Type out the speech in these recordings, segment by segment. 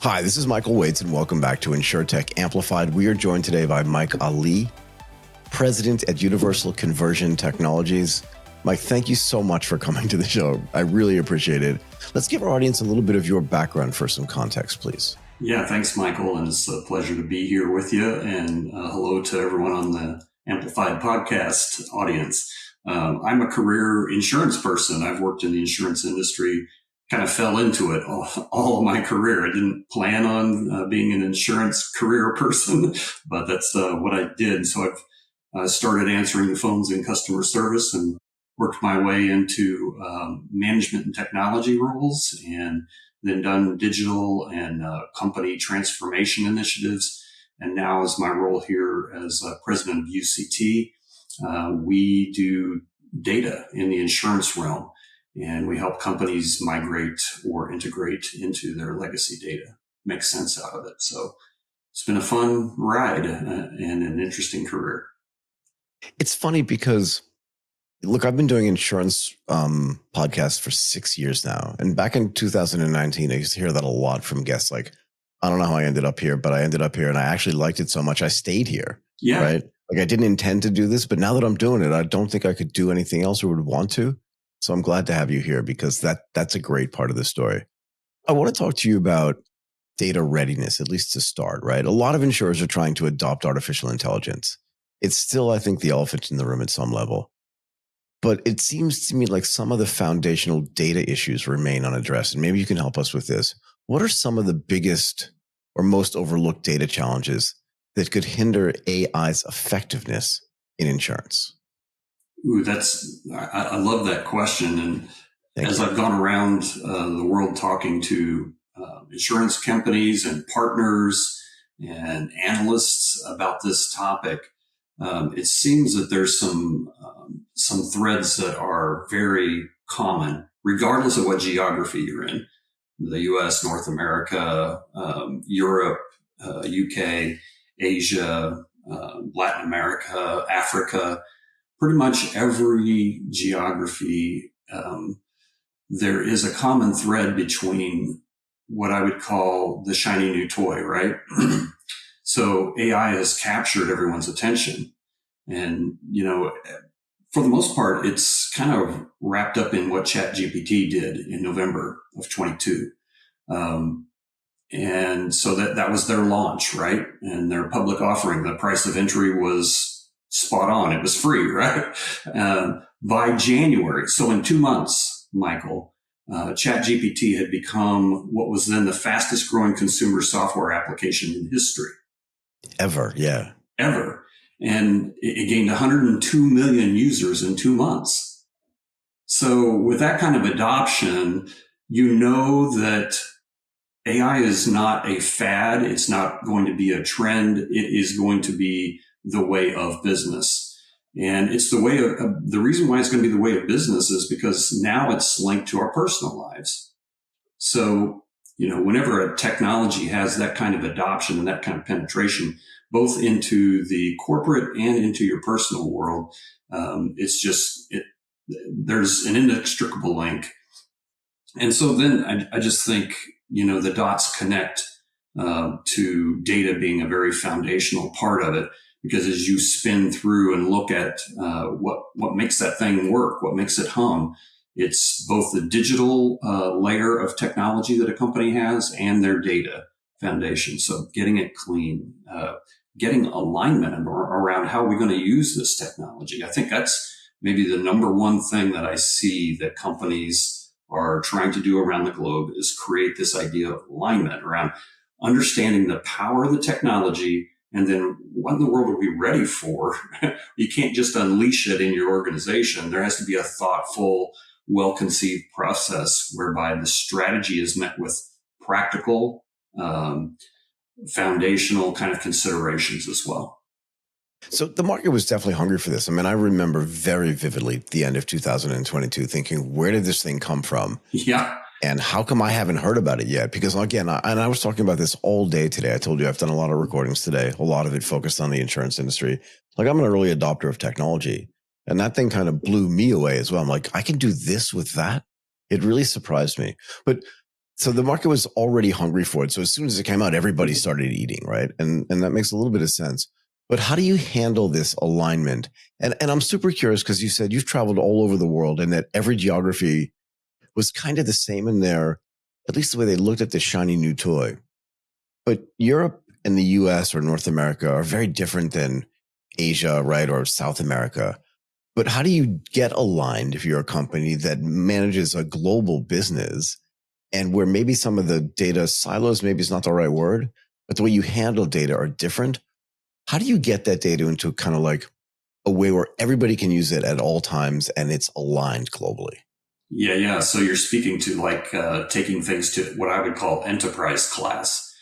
Hi, this is Michael Waits, and welcome back to InsurTech Amplified. We are joined today by Mike Allee, President at Universal Conversion Technologies. Mike, thank you so much for coming to the show. I really appreciate it. Let's give our audience a little bit of your background for some context, please. Yeah, thanks, Michael. And it's a pleasure to be here with you. And hello to everyone on the Amplified podcast audience. I'm a career insurance person. I've worked in the insurance industry, kind of fell into it all of my career. I didn't plan on being an insurance career person, but that's what I did. So I've started answering the phones in customer service and worked my way into management and technology roles, and then done digital and company transformation initiatives. And now is my role here as president of UCT. We do data in the insurance realm, and we help companies migrate or integrate into their legacy data, make sense out of it. So it's been a fun ride and an interesting career. It's funny because, look, I've been doing insurance podcasts for 6 years now. And back in 2019, I used to hear that a lot from guests. Like, I don't know how I ended up here, but I ended up here and I actually liked it so much I stayed here. Yeah. Right? Like, I didn't intend to do this, but now that I'm doing it, I don't think I could do anything else or would want to. So I'm glad to have you here because that's a great part of the story. I want to talk to you about data readiness, at least to start, right? A lot of insurers are trying to adopt artificial intelligence. It's still, I think, the elephant in the room at some level. But it seems to me like some of the foundational data issues remain unaddressed. And maybe you can help us with this. What are some of the biggest or most overlooked data challenges that could hinder AI's effectiveness in insurance? Ooh, I love that question. And as I've gone around the world talking to insurance companies and partners and analysts about this topic, it seems that there's some threads that are very common, regardless of what geography you're in. The U.S., North America, Europe, UK, Asia, Latin America, Africa, pretty much every geography, there is a common thread between what I would call the shiny new toy, right? So AI has captured everyone's attention. And, for the most part, it's kind of wrapped up in what ChatGPT did in November of 22. And so that was their launch, right? And their public offering, the price of entry was spot on. It was free, right? By January, so in 2 months, Michael, ChatGPT had become what was then the fastest growing consumer software application in history. Ever, yeah. Ever. And it gained 102 million users in 2 months. So with that kind of adoption, you know that AI is not a fad. It's not going to be a trend. It is going to be the way of business. And it's the way of, the reason why it's going to be the way of business is because now it's linked to our personal lives. So, whenever a technology has that kind of adoption and that kind of penetration, both into the corporate and into your personal world, there's an inextricable link. And so then I just think, the dots connect to data being a very foundational part of it. Because as you spin through and look at what makes that thing work, what makes it hum, it's both the digital layer of technology that a company has and their data foundation. So getting it clean, getting alignment around how we're going to use this technology. I think that's maybe the number one thing that I see that companies are trying to do around the globe is create this idea of alignment around understanding the power of the technology. And then what in the world are we ready for? You can't just unleash it in your organization. There has to be a thoughtful, well-conceived process whereby the strategy is met with practical, foundational kind of considerations as well. So the market was definitely hungry for this. I mean, I remember very vividly the end of 2022 thinking, where did this thing come from? Yeah. And how come I haven't heard about it yet? Because again, I was talking about this all day today. I told you I've done a lot of recordings today, a lot of it focused on the insurance industry. Like, I'm an early adopter of technology, and that thing kind of blew me away as well. I'm like, I can do this with that. It really surprised me. But So the market was already hungry for it. So as soon as it came out, everybody started eating, right? And that makes a little bit of sense. But how do you handle this alignment? And I'm super curious because you said you've traveled all over the world and that every geography was kind of the same in there, at least the way they looked at the shiny new toy. But Europe and the US or North America are very different than Asia, right? Or South America. But how do you get aligned if you're a company that manages a global business and where maybe some of the data silos, maybe is not the right word, but the way you handle data are different? How do you get that data into kind of like a way where everybody can use it at all times and it's aligned globally? Yeah. So you're speaking to like taking things to what I would call enterprise class.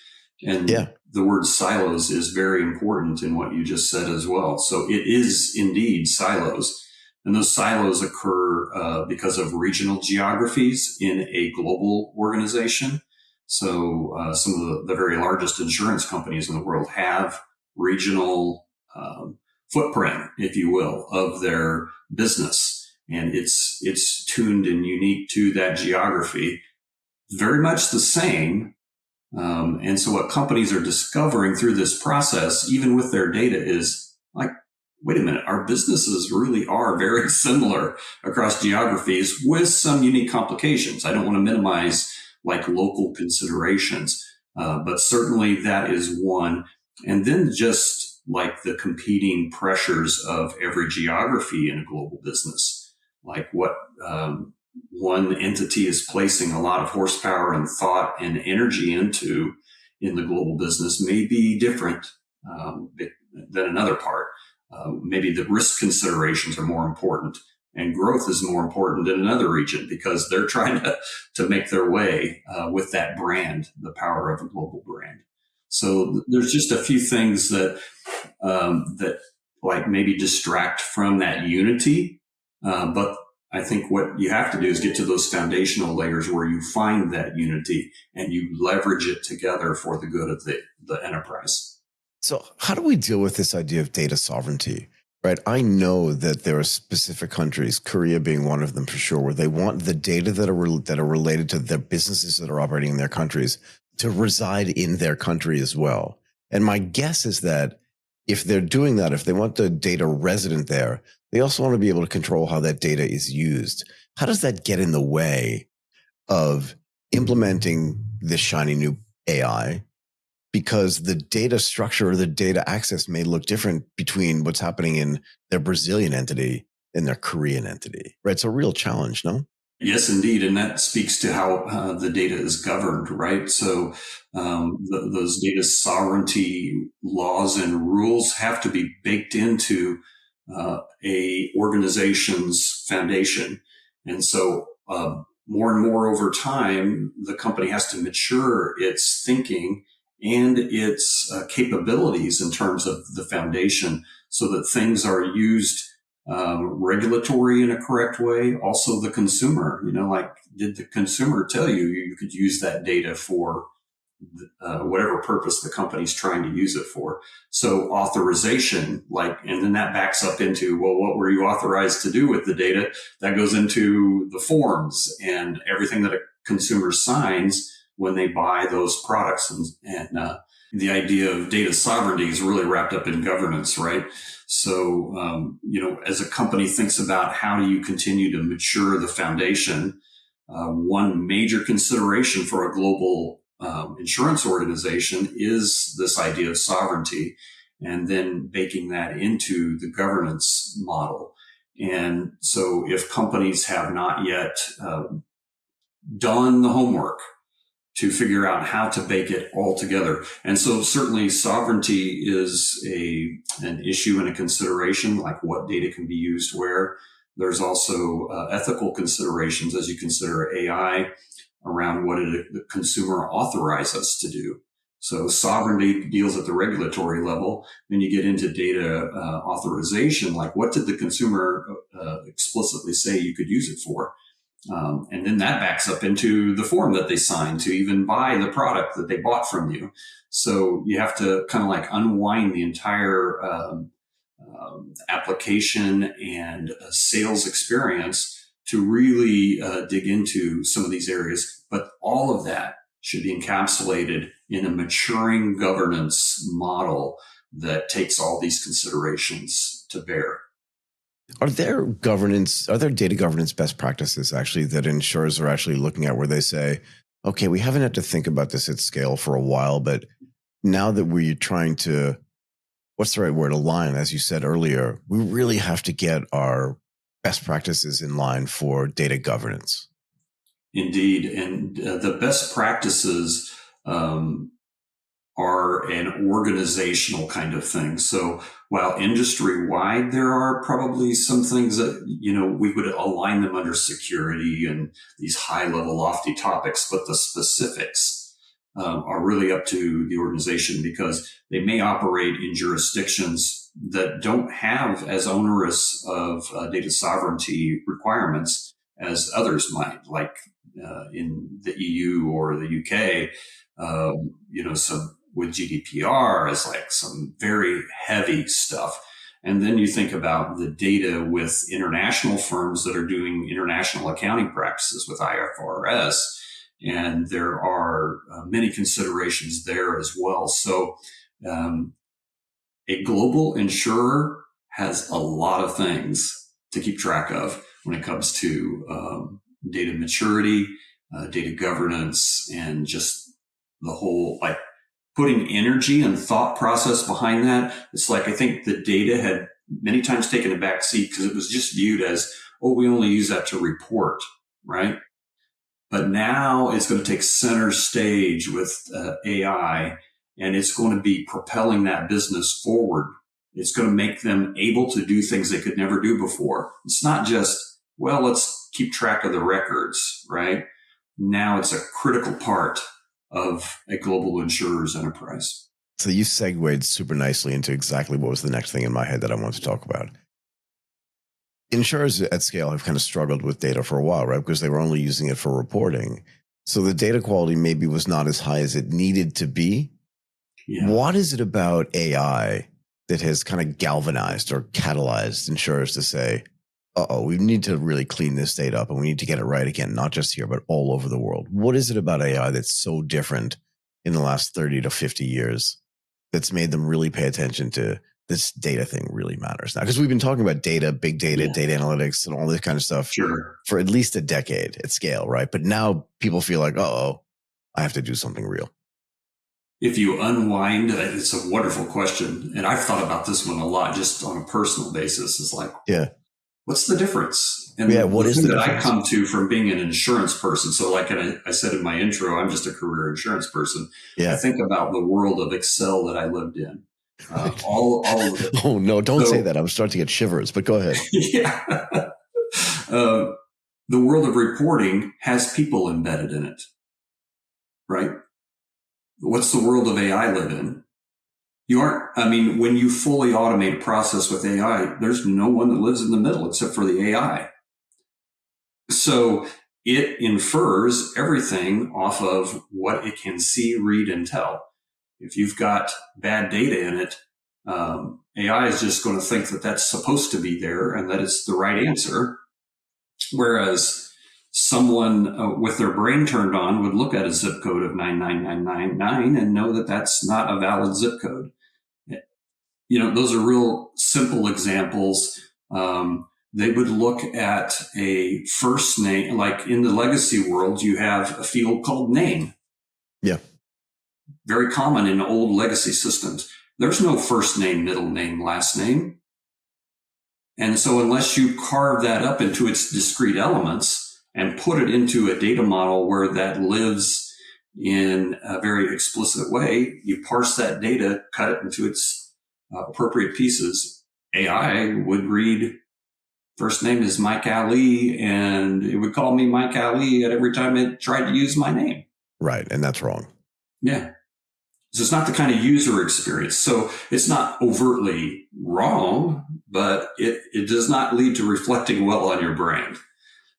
And Yeah. the word silos is very important in what you just said as well. So it is indeed silos. And those silos occur because of regional geographies in a global organization. So some of the very largest insurance companies in the world have regional footprint, if you will, of their business. And it's tuned and unique to that geography. Very much the same. And so what companies are discovering through this process, even with their data, is like, wait a minute, our businesses really are very similar across geographies with some unique complications. I don't want to minimize like local considerations, but certainly that is one. And then just like the competing pressures of every geography in a global business, like what one entity is placing a lot of horsepower and thought and energy into in the global business may be different than another part. Maybe the risk considerations are more important and growth is more important in another region because they're trying to make their way with that brand, the power of a global brand. So there's just a few things that like maybe distract from that unity, but I think what you have to do is get to those foundational layers where you find that unity and you leverage it together for the good of the enterprise. So how do we deal with this idea of data sovereignty? Right. I know that there are specific countries, Korea being one of them for sure, where they want the data that are related to their businesses that are operating in their countries to reside in their country as well. And my guess is that if they're doing that, if they want the data resident there, they also want to be able to control how that data is used. How does that get in the way of implementing this shiny new AI? Because the data structure or the data access may look different between what's happening in their Brazilian entity and their Korean entity, right? It's a real challenge, no? Yes, indeed. And that speaks to how the data is governed, right? So those data sovereignty laws and rules have to be baked into a organization's foundation. And so more and more over time, the company has to mature its thinking and its capabilities in terms of the foundation so that things are used regulatory in a correct way. Also the consumer, like did the consumer tell you you could use that data for whatever purpose the company's trying to use it for? So authorization, and then that backs up into, well, what were you authorized to do with the data? That goes into the forms and everything that a consumer signs when they buy those products. And the idea of data sovereignty is really wrapped up in governance, right? So, as a company thinks about how do you continue to mature the foundation, one major consideration for a global insurance organization is this idea of sovereignty, and then baking that into the governance model. And so if companies have not yet done the homework to figure out how to bake it all together. And so certainly sovereignty is an issue and a consideration, like what data can be used where. There's also ethical considerations as you consider AI around what the consumer authorizes us to do. So sovereignty deals at the regulatory level. Then you get into data authorization, like what did the consumer explicitly say you could use it for? And then that backs up into the form that they signed to even buy the product that they bought from you. So you have to kind of like unwind the entire application and sales experience to really dig into some of these areas. But all of that should be encapsulated in a maturing governance model that takes all these considerations to bear. Are there data governance best practices actually that insurers are actually looking at where they say, okay, we haven't had to think about this at scale for a while, but now that we're trying to, what's the right word, align, as you said earlier, we really have to get our best practices in line for data governance? Indeed. And the best practices are an organizational kind of thing. So while industry wide, there are probably some things that, we would align them under security and these high level lofty topics, but the specifics are really up to the organization because they may operate in jurisdictions that don't have as onerous of data sovereignty requirements as others might, like in the EU or the UK, some with GDPR as like some very heavy stuff. And then you think about the data with international firms that are doing international accounting practices with IFRS. And there are many considerations there as well. So a global insurer has a lot of things to keep track of when it comes to data maturity, data governance, and just the whole, like, putting energy and thought process behind that. It's like, I think the data had many times taken a back seat because it was just viewed as, oh, we only use that to report, right? But now it's going to take center stage with AI, and it's going to be propelling that business forward. It's going to make them able to do things they could never do before. It's not just, well, let's keep track of the records, right? Now it's a critical part of a global insurer's enterprise. So you segued super nicely into exactly what was the next thing in my head that I wanted to talk about. Insurers at scale have kind of struggled with data for a while, right? Because they were only using it for reporting. So the data quality maybe was not as high as it needed to be. Yeah. What is it about AI that has kind of galvanized or catalyzed insurers to say, we need to really clean this data up and we need to get it right again, not just here, but all over the world? What is it about AI that's so different in the last 30 to 50 years that's made them really pay attention to this data thing really matters now? Because we've been talking about data, big data, data analytics, and all this kind of stuff for at least a decade at scale, right? But now people feel like, I have to do something real. If you unwind, it's a wonderful question. And I've thought about this one a lot, just on a personal basis. It's like, what's the difference? And what is the difference? I come to from being an insurance person. So like I said in my intro, I'm just a career insurance person. I think about the world of Excel that I lived in. All of it. Oh, no, don't say that. I'm starting to get shivers, but go ahead. The world of reporting has people embedded in it, right? What's the world of AI live in? When you fully automate a process with AI, there's no one that lives in the middle except for the AI. So it infers everything off of what it can see, read, and tell. If you've got bad data in it, AI is just going to think that that's supposed to be there and that it's the right answer. Whereas someone with their brain turned on would look at a zip code of 99999 and know that that's not a valid zip code. Those are real simple examples. They would look at a first name, like in the legacy world, you have a field called name. Yeah. Very common in old legacy systems. There's no first name, middle name, last name. And so unless you carve that up into its discrete elements and put it into a data model where that lives in a very explicit way, you parse that data, cut it into its appropriate pieces. AI would read, first name is Mike Allee, and it would call me Mike Allee at every time it tried to use my name. Right, and that's wrong. Yeah. So it's not the kind of user experience. So it's not overtly wrong, but it does not lead to reflecting well on your brand.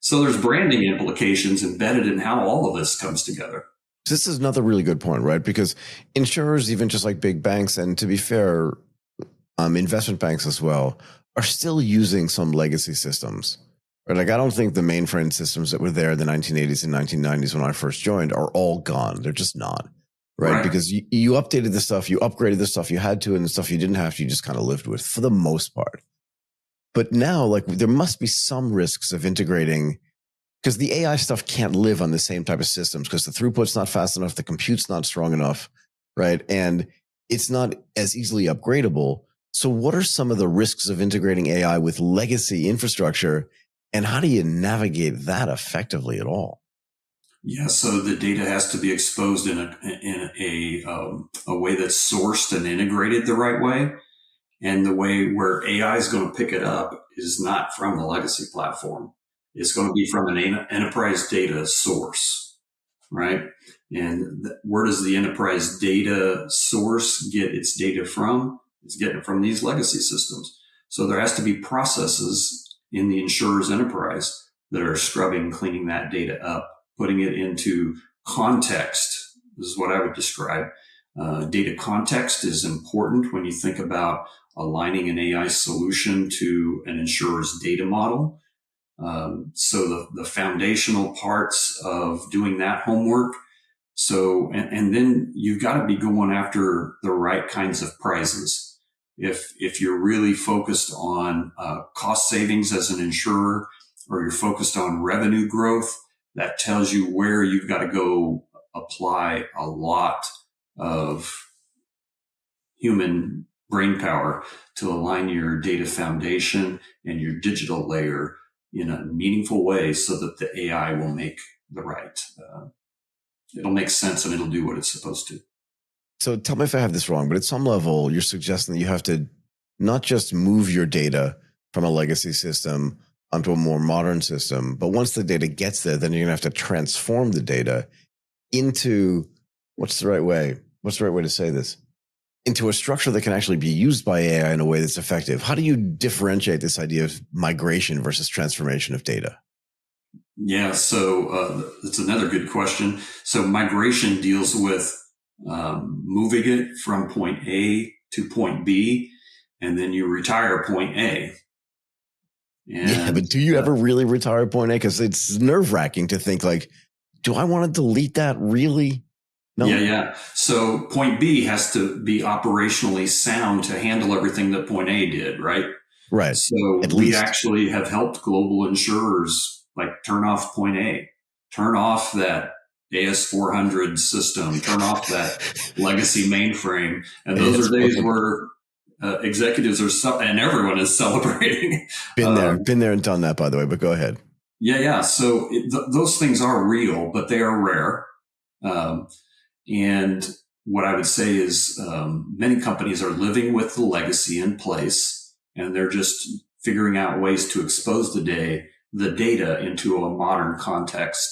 So there's branding implications embedded in how all of this comes together. This is another really good point, right? Because insurers, even just like big banks, and to be fair, investment banks as well, are still using some legacy systems, Right, like, I don't think the mainframe systems that were there in the 1980s and 1990s when I first joined are all gone. They're just not. Right. Because you updated the stuff, you upgraded the stuff you had to, and the stuff you didn't have to, you just kind of lived with for the most part. But now, like, there must be some risks of integrating, because the AI stuff can't live on the same type of systems because the throughput's not fast enough, the compute's not strong enough, right? And it's not as easily upgradable. So what are some of the risks of integrating AI with legacy infrastructure, and how do you navigate that effectively at all? Yeah, so the data has to be exposed in a way that's sourced and integrated the right way. And the way where AI is going to pick it up is not from the legacy platform. It's going to be from an enterprise data source, right? And where does the enterprise data source get its data from? It's getting it from these legacy systems. So there has to be processes in the insurer's enterprise that are scrubbing, cleaning that data up, putting it into context. This is what I would describe. Data context is important when you think about aligning an AI solution to an insurer's data model. So the foundational parts of doing that homework. So, and then you've got to be going after the right kinds of prizes. If you're really focused on cost savings as an insurer, or you're focused on revenue growth, that tells you where you've got to go apply a lot of human brain power to align your data foundation and your digital layer in a meaningful way so that the AI will make the right, it'll make sense and it'll do what it's supposed to. So tell me if I have this wrong, but at some level, you're suggesting that you have to not just move your data from a legacy system onto a more modern system, but once the data gets there, then you're going to have to transform the data into, what's the right way to say this? Into a structure that can actually be used by AI in a way that's effective. How do you differentiate this idea of migration versus transformation of data? Yeah, so that's another good question. So migration deals with moving it from point A to point B, and then you retire point A. And, yeah, but do you ever really retire point A? Because it's nerve-wracking to think, like, do I want to delete that really? No. Yeah. So point B has to be operationally sound to handle everything that point A did, right? Right. So we actually have helped global insurers like turn off point A, turn off that AS400 system, turn off that legacy mainframe. And those are days where executives are, and everyone is celebrating. Been there and done that, by the way, but go ahead. Yeah. So those things are real, but they are rare. And what I would say is many companies are living with the legacy in place, and they're just figuring out ways to expose the data into a modern context,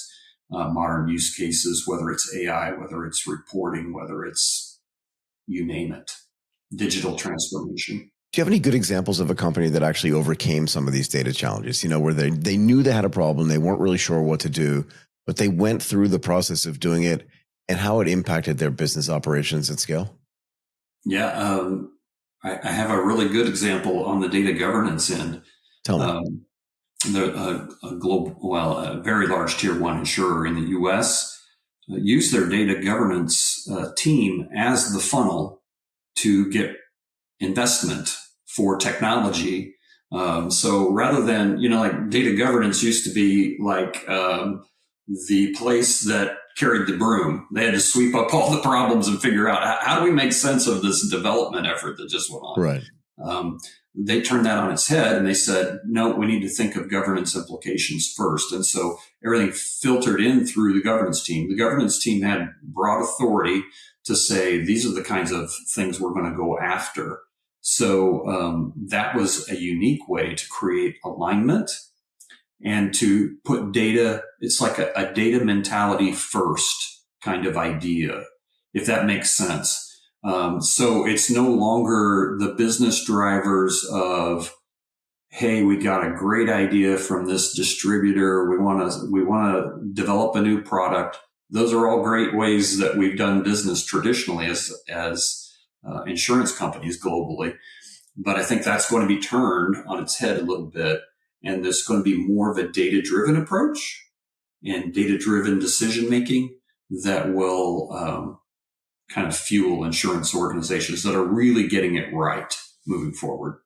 modern use cases, whether it's AI, whether it's reporting, whether it's, you name it, digital transformation. Do you have any good examples of a company that actually overcame some of these data challenges, where they knew they had a problem, they weren't really sure what to do, but they went through the process of doing it, and how it impacted their business operations at scale? Yeah, I have a really good example on the data governance end. Tell me. A very large tier one insurer in the U.S. Used their data governance team as the funnel to get investment for technology. So rather than, like data governance used to be like the place that carried the broom. They had to sweep up all the problems and figure out how do we make sense of this development effort that just went on. Right. They turned that on its head and they said, no, we need to think of governance implications first. And so everything filtered in through the governance team. The governance team had broad authority to say, these are the kinds of things we're going to go after. So that was a unique way to create alignment and to put data. It's like a data mentality first kind of idea, if that makes sense. So it's no longer the business drivers of, hey, we got a great idea from this distributor. We want to develop a new product. Those are all great ways that we've done business traditionally as insurance companies globally. But I think that's going to be turned on its head a little bit. and there's going to be more of a data-driven approach and data-driven decision-making that will kind of fuel insurance organizations that are really getting it right moving forward.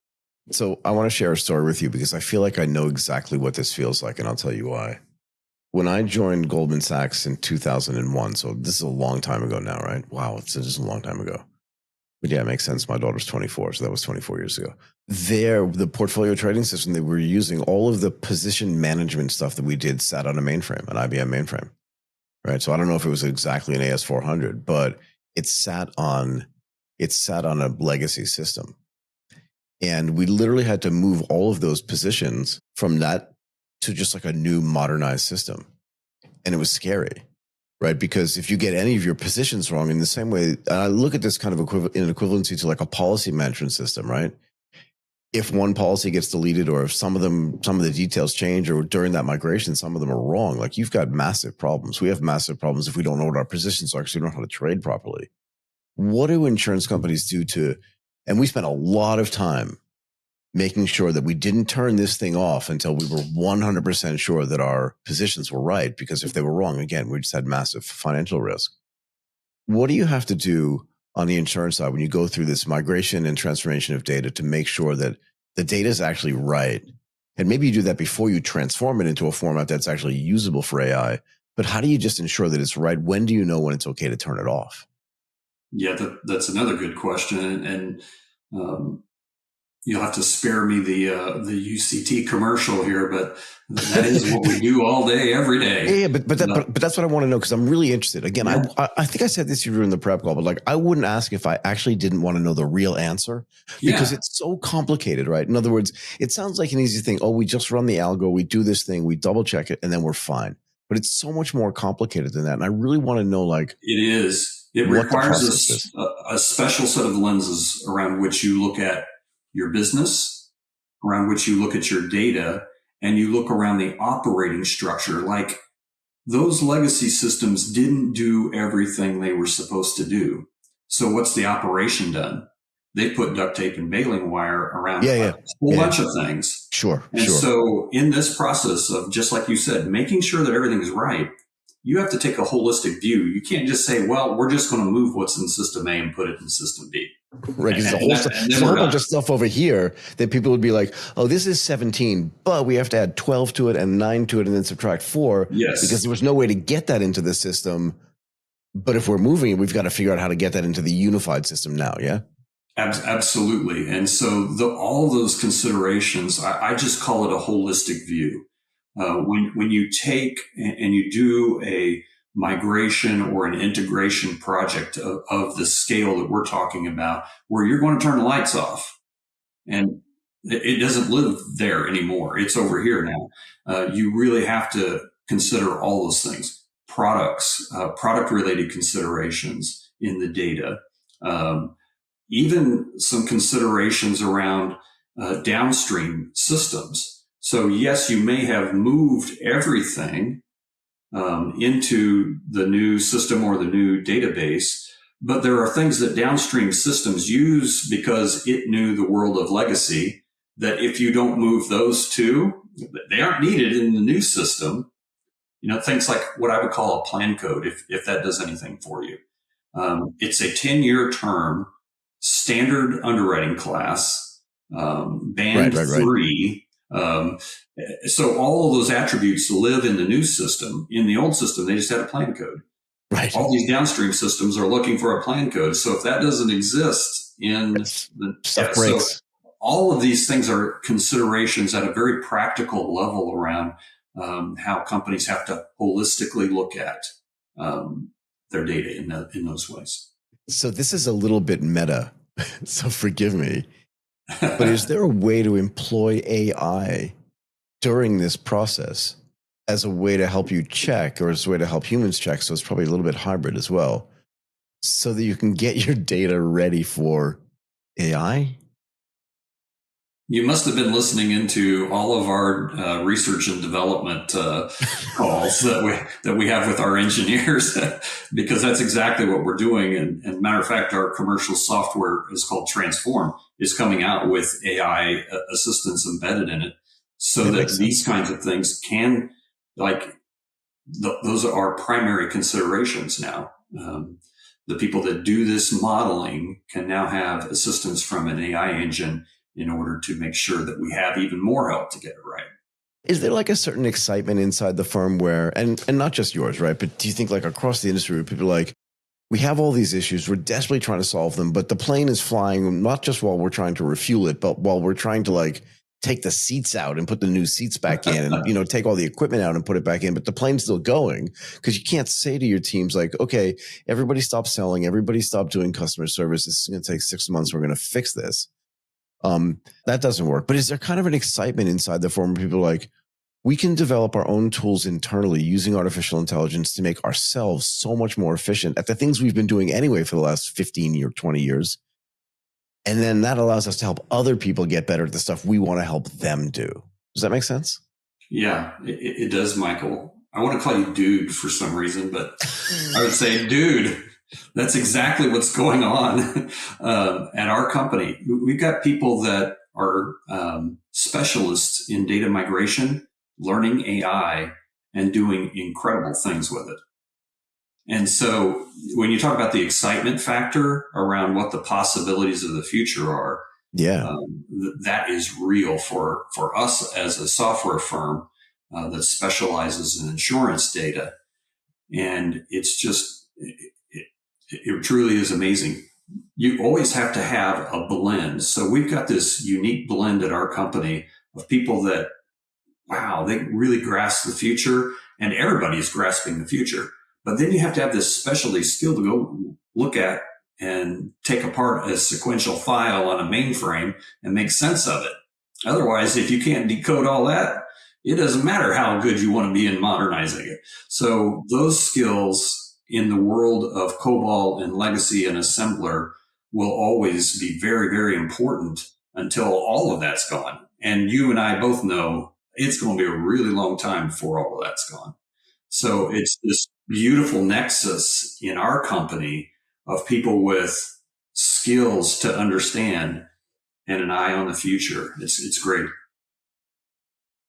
So I want to share a story with you because I feel like I know exactly what this feels like, and I'll tell you why. When I joined Goldman Sachs in 2001, so this is a long time ago now, right? Wow, it's just a long time ago. But yeah, it makes sense. My daughter's 24, so that was 24 years ago. The portfolio trading system that we were using, all of the position management stuff that we did sat on a mainframe, an IBM mainframe, right? So I don't know if it was exactly an AS400, but it sat on a legacy system. And we literally had to move all of those positions from that to just like a new modernized system. And it was scary, right? Because if you get any of your positions wrong in the same way, I look at this kind of in equivalency to like a policy management system, right? If one policy gets deleted or if some of the details change or during that migration, some of them are wrong, like you've got massive problems. We have massive problems if we don't know what our positions are because we don't know how to trade properly. What do insurance companies do and we spent a lot of time making sure that we didn't turn this thing off until we were 100% sure that our positions were right, because if they were wrong, again, we just had massive financial risk. What do you have to do on the insurance side when you go through this migration and transformation of data to make sure that the data is actually right? And maybe you do that before you transform it into a format that's actually usable for AI. But how do you just ensure that it's right? When do you know when it's okay to turn it off? Yeah, that's another good question. And you'll have to spare me the UCT commercial here, but that is what we do all day, every day. Yeah, but that's what I want to know, because I'm really interested. Again, yeah. I think I said this to you in the prep call, but like I wouldn't ask if I actually didn't want to know the real answer, because it's so complicated, right? In other words, it sounds like an easy thing. Oh, we just run the algo, we do this thing, we double check it, and then we're fine. But it's so much more complicated than that, and I really want to know, like, it is. It requires a special set of lenses around which you look at your business, around which you look at your data, and you look around the operating structure. Like, those legacy systems didn't do everything they were supposed to do. So what's the operation done? They put duct tape and baling wire around a whole bunch of things. Sure. So in this process of, just like you said, making sure that everything is right, you have to take a holistic view. You can't just say, well, we're just going to move what's in system A and put it in system B. Right, because there's a whole bunch of stuff over here that people would be like, oh, this is 17, but we have to add 12 to it and 9 to it and then subtract 4. Yes. Because there was no way to get that into the system. But if we're moving it, we've got to figure out how to get that into the unified system now, yeah? Absolutely. And so all those considerations, I just call it a holistic view. When you take and you do a migration or an integration project of the scale that we're talking about, where you're going to turn the lights off and it doesn't live there anymore, it's over here now. You really have to consider all those things: products, product related considerations in the data, even some considerations around downstream systems. So yes, you may have moved everything into the new system or the new database, but there are things that downstream systems use because it knew the world of legacy, that if you don't move those two, they aren't needed in the new system. Things like what I would call a plan code, if that does anything for you. It's a 10-year term, standard underwriting class, band 3. So all of those attributes live in the new system. In the old system, they just had a plan code. Right. All these downstream systems are looking for a plan code. So if that doesn't exist in stuff breaks. So all of these things are considerations at a very practical level around how companies have to holistically look at their data in those ways. So this is a little bit meta, so forgive me. But is there a way to employ AI during this process as a way to help you check, or as a way to help humans check? So it's probably a little bit hybrid as well, so that you can get your data ready for AI? You must have been listening into all of our research and development calls that we have with our engineers, because that's exactly what we're doing. And matter of fact, our commercial software is called Transform, is coming out with AI assistance embedded in it. so that these kinds of things can, like, those are our primary considerations now. The people that do this modeling can now have assistance from an AI engine in order to make sure that we have even more help to get it right. Is there like a certain excitement inside the firm where, and not just yours, right? But do you think like across the industry where people are like, we have all these issues, we're desperately trying to solve them, but the plane is flying not just while we're trying to refuel it, but while we're trying to like take the seats out and put the new seats back in and, take all the equipment out and put it back in, but the plane's still going, because you can't say to your teams like, okay, everybody stop selling, everybody stop doing customer service. This is going to take 6 months. We're going to fix this. That doesn't work. But is there kind of an excitement inside the firm where people are like, we can develop our own tools internally using artificial intelligence to make ourselves so much more efficient at the things we've been doing anyway for the last 15 or 20 years. And then that allows us to help other people get better at the stuff we want to help them do. Does that make sense? Yeah, it does, Michael. I want to call you dude for some reason, but I would say, dude, that's exactly what's going on at our company. We've got people that are specialists in data migration, learning AI, and doing incredible things with it. And so when you talk about the excitement factor around what the possibilities of the future are, that is real for us as a software firm that specializes in insurance data. And it's just, it truly is amazing. You always have to have a blend. So we've got this unique blend at our company of people that, wow, they really grasp the future, and everybody is grasping the future. But then you have to have this specialty skill to go look at and take apart a sequential file on a mainframe and make sense of it. Otherwise, if you can't decode all that, it doesn't matter how good you want to be in modernizing it. So those skills in the world of COBOL and legacy and assembler will always be very, very important until all of that's gone. And you and I both know it's going to be a really long time before all of that's gone. So it's this beautiful nexus in our company of people with skills to understand and an eye on the future. It's great.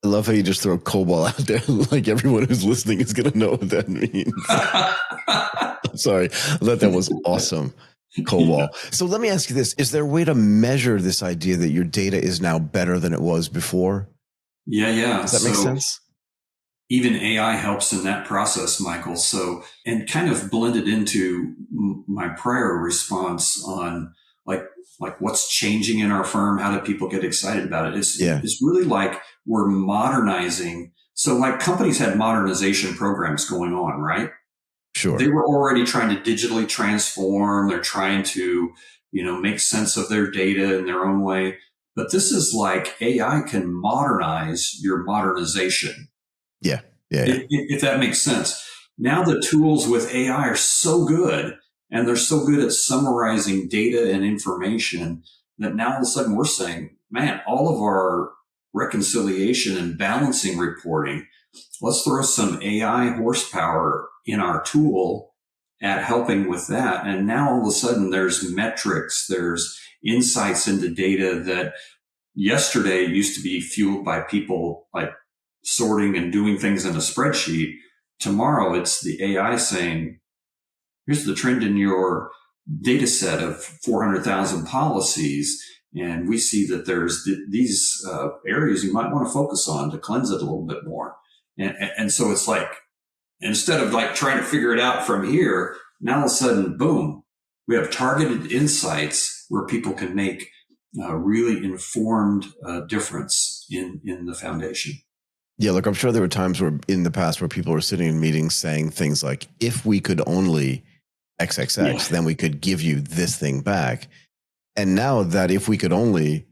I love how you just throw COBOL out there. Like everyone who's listening is going to know what that means. I'm sorry. I thought that was awesome. COBOL. Yeah. So let me ask you this. Is there a way to measure this idea that your data is now better than it was before? Yeah. Does that make sense? Even AI helps in that process, Michael. So, and kind of blended into my prior response on like what's changing in our firm. How do people get excited about it? It's really like we're modernizing. So like companies had modernization programs going on, right? Sure. They were already trying to digitally transform. They're trying to, make sense of their data in their own way. But this is like AI can modernize your modernization. Yeah. If that makes sense. Now the tools with AI are so good, and they're so good at summarizing data and information, that now all of a sudden we're saying, man, all of our reconciliation and balancing reporting, let's throw some AI horsepower in our tool at helping with that. And now all of a sudden there's metrics, there's insights into data that yesterday used to be fueled by people like sorting and doing things in a spreadsheet. Tomorrow it's the AI saying, here's the trend in your data set of 400,000 policies. And we see that there's these areas you might want to focus on to cleanse it a little bit more. And so it's like, instead of like trying to figure it out from here, now all of a sudden, boom, we have targeted insights where people can make a really informed difference in the foundation. Yeah, look, I'm sure there were times where in the past where people were sitting in meetings saying things like, if we could only XXX, then we could give you this thing back. And now that if we could only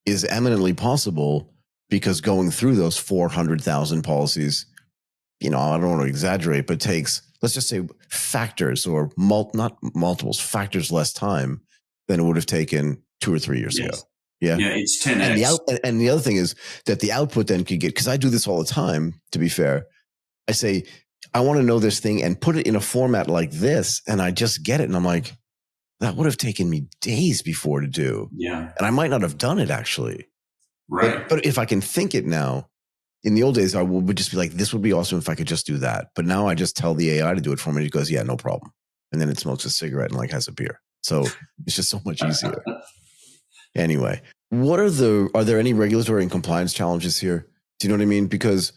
is eminently possible, because going through those 400,000 policies, I don't want to exaggerate, but takes, let's just say factors or not multiples, factors less time than it would have taken 2 or 3 years ago. Yeah, it's 10x. And the other thing is that the output then could get, because I do this all the time, to be fair. I say, I want to know this thing and put it in a format like this, and I just get it. And I'm like, that would have taken me days before to do. Yeah. And I might not have done it actually. Right. But if I can think it now, in the old days, I would just be like, this would be awesome if I could just do that. But now I just tell the AI to do it for me. It goes, yeah, no problem. And then it smokes a cigarette and like has a beer. So it's just so much easier. Anyway, are there any regulatory and compliance challenges here? Do you know what I mean? Because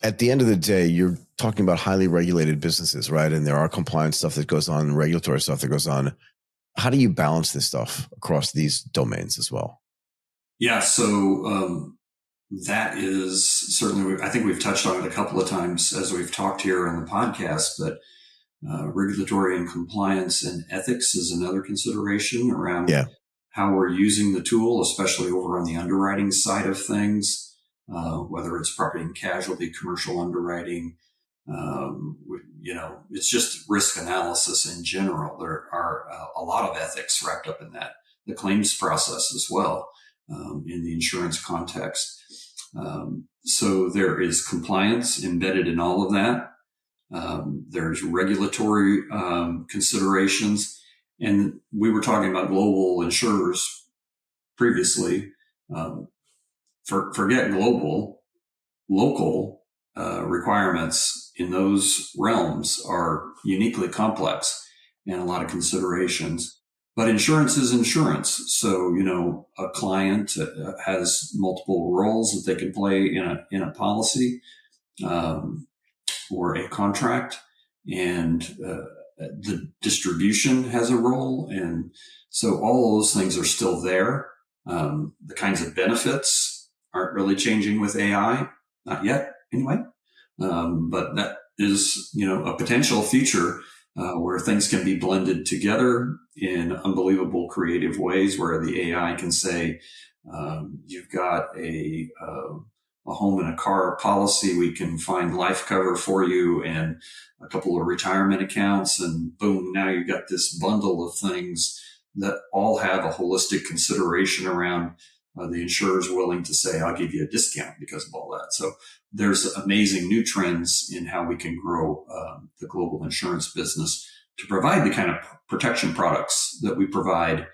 at the end of the day, you're talking about highly regulated businesses, right? And there are compliance stuff that goes on, regulatory stuff that goes on. How do you balance this stuff across these domains as well? Yeah. So that is certainly, I think we've touched on it a couple of times as we've talked here on the podcast, but regulatory and compliance and ethics is another consideration around how we're using the tool, especially over on the underwriting side of things, whether it's property and casualty, commercial underwriting. It's just risk analysis in general. There are a lot of ethics wrapped up in that, the claims process as well, in the insurance context. So there is compliance embedded in all of that. There's regulatory considerations. And we were talking about global insurers previously. Forget global, local requirements in those realms are uniquely complex and a lot of considerations. But insurance is insurance. So, a client has multiple roles that they can play in a policy or a contract, and the distribution has a role. And so all those things are still there. The kinds of benefits aren't really changing with AI, not yet anyway. But that is, a potential future where things can be blended together in unbelievable creative ways, where the AI can say, you've got a home and a car policy. We can find life cover for you and a couple of retirement accounts, and boom, now you've got this bundle of things that all have a holistic consideration around the insurers willing to say, I'll give you a discount because of all that. So there's amazing new trends in how we can grow the global insurance business to provide the kind of protection products that we provide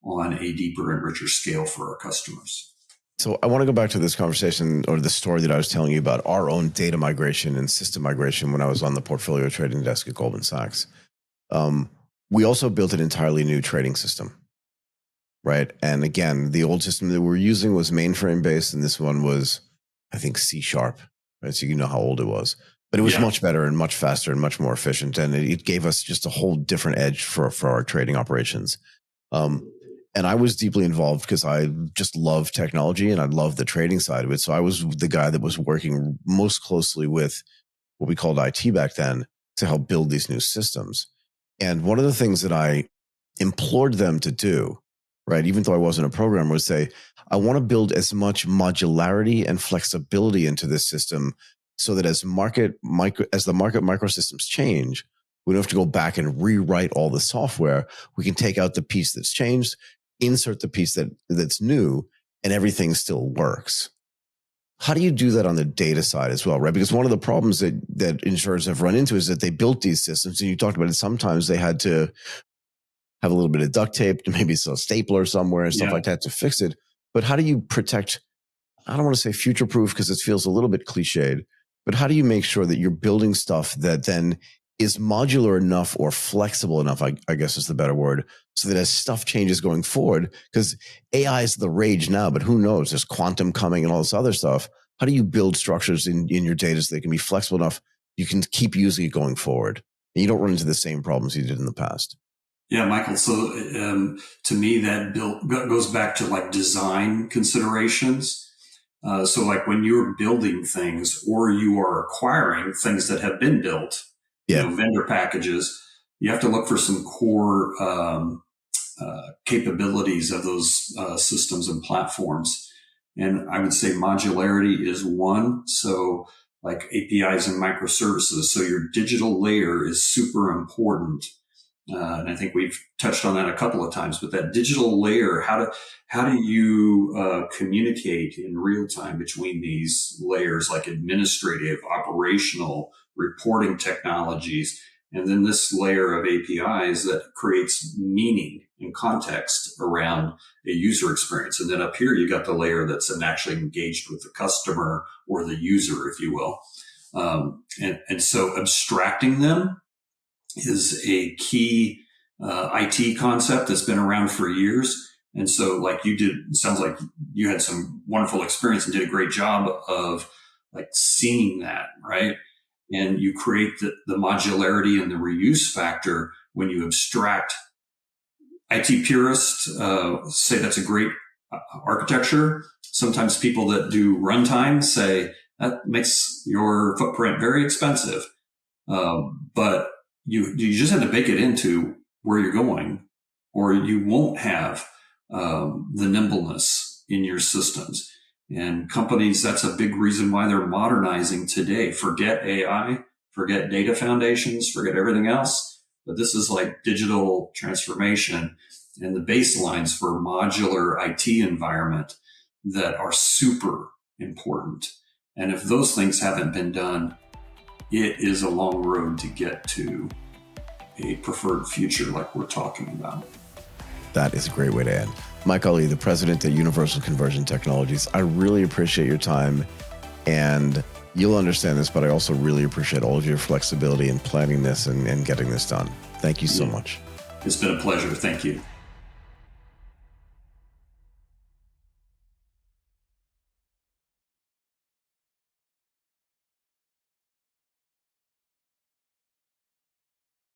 on a deeper and richer scale for our customers. So I want to go back to this conversation or the story that I was telling you about our own data migration and system migration when I was on the portfolio trading desk at Goldman Sachs. We also built an entirely new trading system, right? And again, the old system that we were using was mainframe based, and this one was, I think, C#, right? So you know how old it was. But it was much better and much faster and much more efficient. And it gave us just a whole different edge for our trading operations. And I was deeply involved because I just love technology and I love the trading side of it. So I was the guy that was working most closely with what we called IT back then to help build these new systems. And one of the things that I implored them to do, right, even though I wasn't a programmer, was say, I want to build as much modularity and flexibility into this system so that as the market microsystems change, we don't have to go back and rewrite all the software. We can take out the piece that's changed, insert the piece that's new, and everything still works. How do you do that on the data side as well, right? Because one of the problems that insurers have run into is that they built these systems, and you talked about it, sometimes they had to have a little bit of duct tape, maybe a stapler somewhere and stuff like that to fix it. But how do you protect, I don't want to say future-proof because it feels a little bit cliched, but how do you make sure that you're building stuff that then is modular enough or flexible enough, I guess is the better word, so that as stuff changes going forward, because AI is the rage now, but who knows, there's quantum coming and all this other stuff. How do you build structures in your data so they can be flexible enough you can keep using it going forward and you don't run into the same problems you did in the past? Yeah, Michael. So to me, that goes back to like design considerations. So like when you're building things or you are acquiring things that have been built, vendor packages, you have to look for some core capabilities of those systems and platforms. And I would say modularity is one. So like APIs and microservices. So your digital layer is super important. And I think we've touched on that a couple of times, but that digital layer, how do you communicate in real time between these layers, like administrative, operational, reporting technologies, and then this layer of APIs that creates meaning and context around a user experience. And then up here, you got the layer that's actually engaged with the customer or the user, if you will. And so abstracting them is a key IT concept that's been around for years. And so like you did, it sounds like you had some wonderful experience and did a great job of like seeing that, right? And you create the modularity and the reuse factor when you abstract. IT purists say that's a great architecture. Sometimes people that do runtime say that makes your footprint very expensive. But you just have to bake it into where you're going, or you won't have the nimbleness in your systems. And companies, that's a big reason why they're modernizing today. Forget AI, forget data foundations, forget everything else. But this is like digital transformation and the baselines for modular IT environment that are super important. And if those things haven't been done, it is a long road to get to a preferred future like we're talking about. That is a great way to end. Mike Allee, the president at Universal Conversion Technologies, I really appreciate your time, and you'll understand this, but I also really appreciate all of your flexibility in planning this and getting this done. Thank you so much. It's been a pleasure. Thank you.